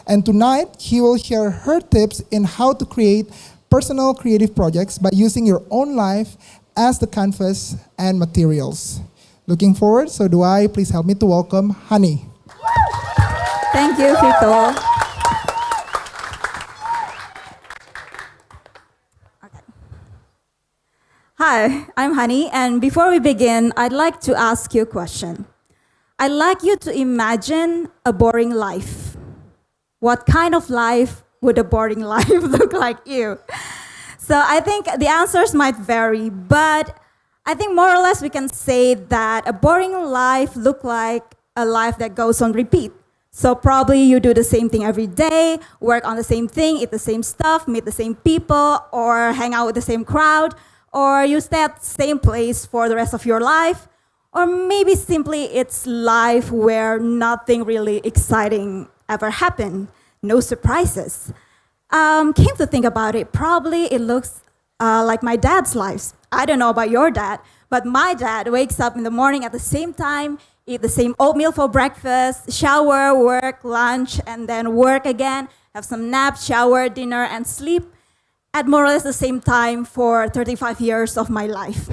And tonight, he will share her tips in how to create personal creative projects by using your own life as the canvas and materials. Looking forward, so do I. Please help me to welcome Hanny. Thank you, Vito. Hi, I'm Hanny, and before we begin, I'd like to ask you a question. I'd like you to imagine a boring life. What kind of life would a boring life look like you? So I think the answers might vary, but I think more or less we can say that a boring life looks like a life that goes on repeat. So probably you do the same thing every day, work on the same thing, eat the same stuff, meet the same people, or hang out with the same crowd, or you stay at the same place for the rest of your life, or maybe simply it's life where nothing really exciting ever happened, no surprises. Came to think about it, probably it looks like my dad's life. I don't know about your dad, but my dad wakes up in the morning at the same time, eat the same oatmeal for breakfast, shower, work, lunch, and then work again, have some naps, shower, dinner, and sleep at more or less the same time for 35 years of my life.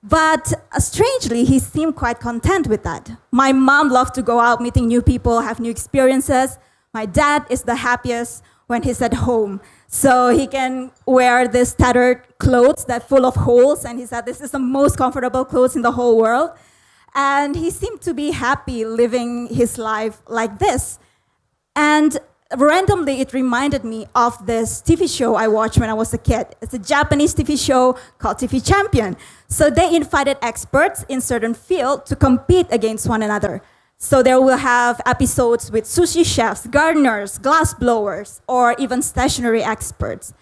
But strangely, he seemed quite content with that. My mom loved to go out, meeting new people, have new experiences. My dad is the happiest when he's at home. So he can wear this tattered clothes that full of holes, and he said this is the most comfortable clothes in the whole world. And he seemed to be happy living his life like this. And randomly, it reminded me of this TV show I watched when I was a kid. It's a Japanese TV show called TV Champion. So they invited experts in certain field to compete against one another. So they will have episodes with sushi chefs, gardeners, glass blowers, or even stationery experts.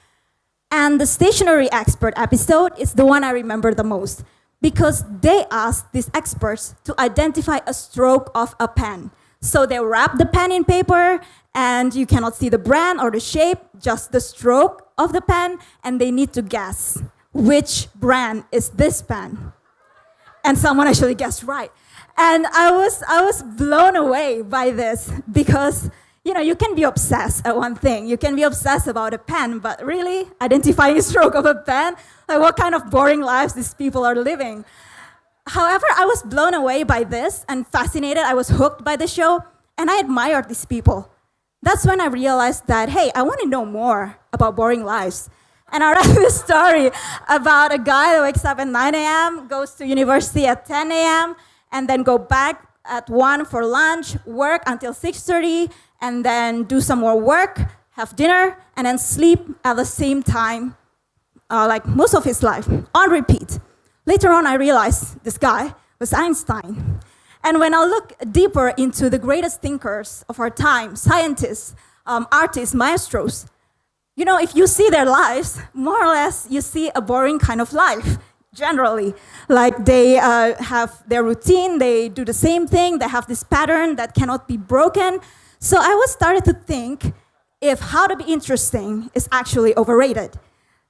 And the stationery expert episode is the one I remember the most because they asked these experts to identify a stroke of a pen. So they wrap the pen in paper, and you cannot see the brand or the shape, just the stroke of the pen, and they need to guess which brand is this pen. And someone actually guessed right. And I was blown away by this because, you can be obsessed at one thing. You can be obsessed about a pen, but really identifying a stroke of a pen, like what kind of boring lives these people are living. However, I was blown away by this and fascinated. I was hooked by the show, and I admired these people. That's when I realized that, hey, I want to know more about boring lives. And I read this story about a guy that wakes up at 9 a.m., goes to university at 10 a.m., and then go back at 1 for lunch, work until 6:30, and then do some more work, have dinner, and then sleep at the same time, like most of his life, on repeat. Later on, I realized this guy was Einstein. And when I look deeper into the greatest thinkers of our time, scientists, artists, maestros, if you see their lives, more or less, you see a boring kind of life, generally. Like they have their routine, they do the same thing, they have this pattern that cannot be broken. So I was started to think if how to be interesting is actually overrated.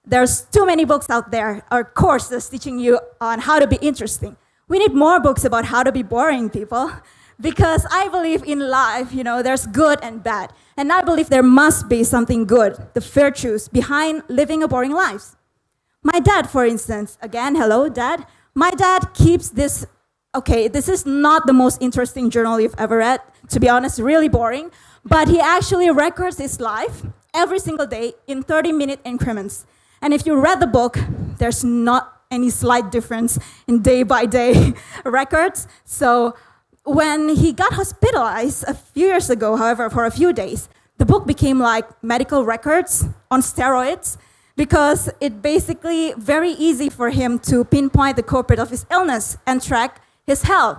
There's too many books out there, or courses teaching you on how to be interesting. We need more books about how to be boring, people, because I believe in life, there's good and bad. And I believe there must be something good, the virtues behind living a boring life. My dad, for instance, again, hello, Dad. My dad keeps this, this is not the most interesting journal you've ever read, to be honest, really boring, but he actually records his life every single day in 30-minute increments. And if you read the book, there's not any slight difference in day-by-day records. So when he got hospitalized a few years ago, however, for a few days, the book became like medical records on steroids because it basically very easy for him to pinpoint the culprit of his illness and track his health.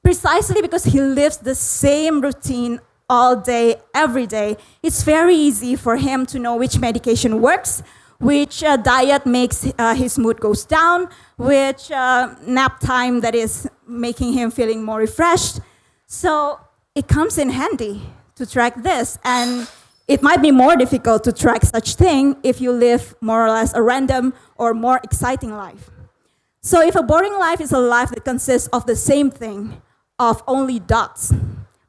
Precisely because he lives the same routine all day, every day, it's very easy for him to know which medication works, which diet makes his mood goes down, which nap time that is making him feeling more refreshed. So it comes in handy to track this. And it might be more difficult to track such thing if you live more or less a random or more exciting life. So if a boring life is a life that consists of the same thing, of only dots,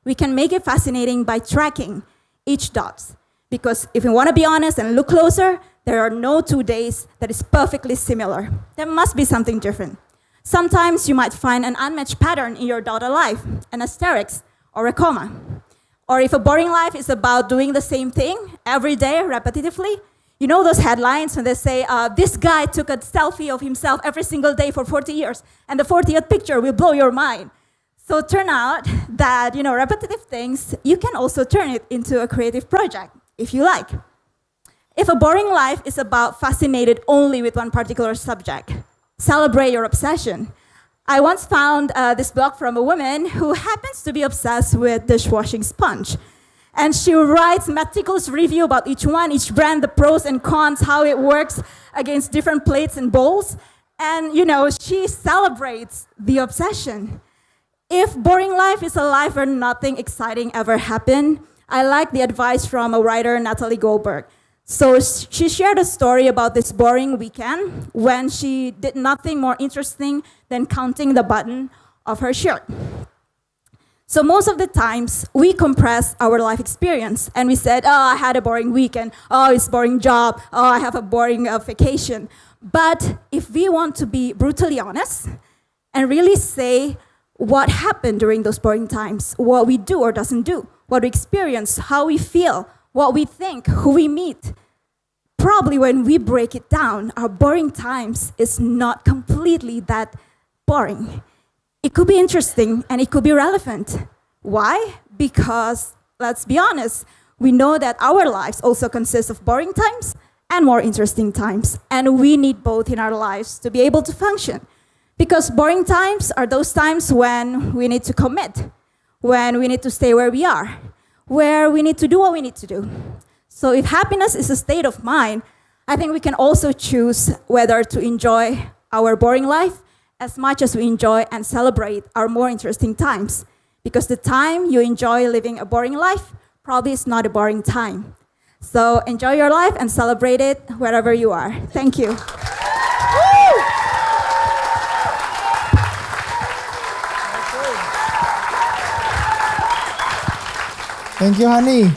we can make it fascinating by tracking each dot. Because if you want to be honest and look closer, there are no 2 days that is perfectly similar. There must be something different. Sometimes you might find an unmatched pattern in your dotted life, an asterisk or a comma. Or if a boring life is about doing the same thing every day repetitively, you know those headlines when they say, this guy took a selfie of himself every single day for 40 years, and the 40th picture will blow your mind. So it turn out that, repetitive things, you can also turn it into a creative project, if you like. If a boring life is about fascinated only with one particular subject, celebrate your obsession. I once found this blog from a woman who happens to be obsessed with dishwashing sponge. And she writes meticulous review about each one, each brand, the pros and cons, how it works against different plates and bowls. And, she celebrates the obsession. If boring life is a life where nothing exciting ever happened, I like the advice from a writer, Natalie Goldberg. So she shared a story about this boring weekend when she did nothing more interesting than counting the button of her shirt. So most of the times, we compress our life experience and we said, I had a boring weekend, it's a boring job, I have a boring vacation. But if we want to be brutally honest and really say what happened during those boring times, what we do or doesn't do, what we experience, how we feel, what we think, who we meet, probably when we break it down, our boring times is not completely that boring. It could be interesting and it could be relevant. Why? Because, let's be honest, we know that our lives also consist of boring times and more interesting times. And we need both in our lives to be able to function. Because boring times are those times when we need to commit, when we need to stay where we are, where we need to do what we need to do. So if happiness is a state of mind, I think we can also choose whether to enjoy our boring life as much as we enjoy and celebrate our more interesting times. Because the time you enjoy living a boring life probably is not a boring time. So enjoy your life and celebrate it wherever you are. Thank you. Thank you, Hanny.